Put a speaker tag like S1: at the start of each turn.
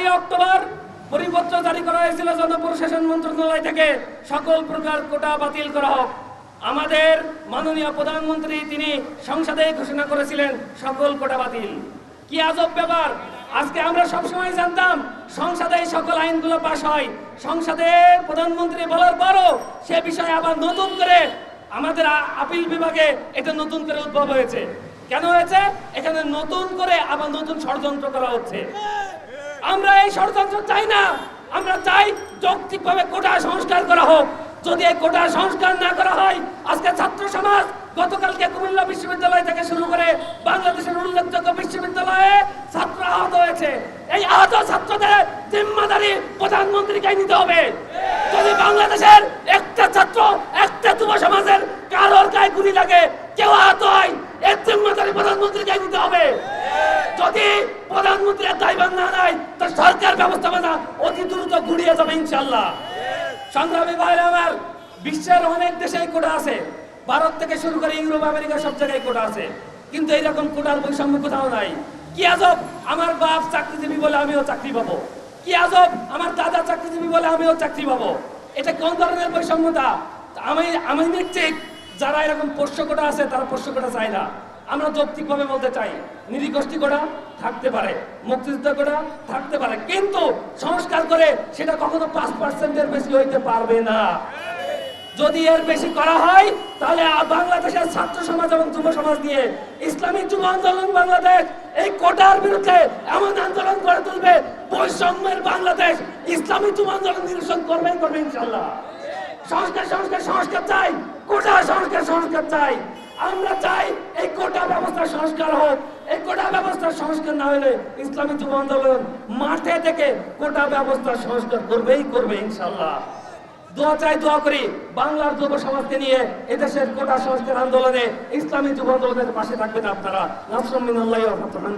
S1: 5ই October পরিপত্র জারি করা হয়েছিল জনপ্রশাসন মন্ত্রণালয় থেকে সকল প্রকার কোটা বাতিল করা হোক। আমাদের মাননীয় প্রধানমন্ত্রী তিনি সংসদে ঘোষণা করেছিলেন সকল কোটা বাতিল। কি আজব ব্যাপার! আজকে আমরা সবসময় জানতাম সংসদে সকল আইনগুলো পাশ হয়, সংসদে প্রধানমন্ত্রী বলার পরও সে বিষয়ে আবার নতুন করে আমাদের আপিল বিভাগে এটা নতুন করে উদ্ভব হয়েছে। কেন হয়েছে? এখানে নতুন করে আবার নতুন ষড়যন্ত্র করা হচ্ছে। আমরা এই ষড়যন্ত্র চাই না, আমরা চাই যৌক্তিকভাবে কোটা সংস্কার করা হোক। যদি এই কোটা সংস্কার না করা হয়, আজকে ছাত্র সমাজ গতকালকে কুমিল্লা বিশ্ববিদ্যালয় থেকে শুরু করে বাংলাদেশের উল্লেখযোগ্য বিশ্ববিদ্যালয়ে ছাত্র আহত হয়েছে। এই আহত ছাত্রদের জিম্মাদারি প্রধানমন্ত্রীকে নিতে হবে। যদি বাংলাদেশের একটা ছাত্র, একটা যুব সমাজের কারোর গায়ে গুলি লাগে, কেউ আহত হয়, এর জিম্মাদারি প্রধানমন্ত্রীকে নিতে হবে। যদি প্রধানমন্ত্রীর দায়ভার না নেয়, তো সরকার ব্যবস্থাপনা অতি দ্রুত ঘুরিয়ে যাবে ইনশাআল্লাহ। সংগ্রামী ভাইরা আমার, বিশ্বের অনেক দেশেই কোটা আছে, ভারত থেকে শুরু করে ইউরোপ আমেরিকা সব জায়গায় কোটা আছে, কিন্তু এইরকম কোটার বৈষম্য কোথাও নাই। কি আজব! আমার বাপ চাকরিজীবী বলে আমিও চাকরি পাবো, কি আজব! আমার দাদা চাকরিজীবী বলে আমিও চাকরি পাবো। এটা কোন ধরনের বৈষম্যতা? আমি নিশ্চিত যারা এরকম পোষ্য কোটা আছে তারা পোষ্য কোটা চায় না। আমরা যৌক্তিকভাবে বলতে চাই, নৃগোষ্ঠী কোটা থাকতে পারে, মুক্তিযুদ্ধ কোটা থাকতে পারে, কিন্তু সংস্কার করে সেটা কখনো 5%-এর বেশি হইতে পারবে না। যদি এর বেশি করা হয়, তাহলে বাংলাদেশের ছাত্র সমাজ এবং যুব সমাজ নিয়ে ইসলামী যুব আন্দোলন বাংলাদেশ এই কোটার বিরুদ্ধে এমন আন্দোলন গড়ে তুলবে, বৈষম্যের বাংলাদেশ ইসলামী যুব আন্দোলন নিরসন করবে ইনশাআল্লাহ। সংস্কার সংস্কার সংস্কার চাই, কোটা সংস্কার চাই। আমরা চাই এই কোটা ব্যবস্থা সংস্কার হোক। এই কোটা ব্যবস্থা সংস্কার না হলে ইসলামী যুব আন্দোলন মাঠে থেকে কোটা ব্যবস্থা সংস্কার করবে ইনশাআল্লাহ। দোয়া চাই, দোয়া করি বাংলার যুব সমাজকে নিয়ে এদেশের কোটা সংস্কার আন্দোলনে ইসলামী যুব আন্দোলনের পাশে থাকবেন আপনারা। নাসরুম মিনাল্লাহি ওয়া ফাতহুন।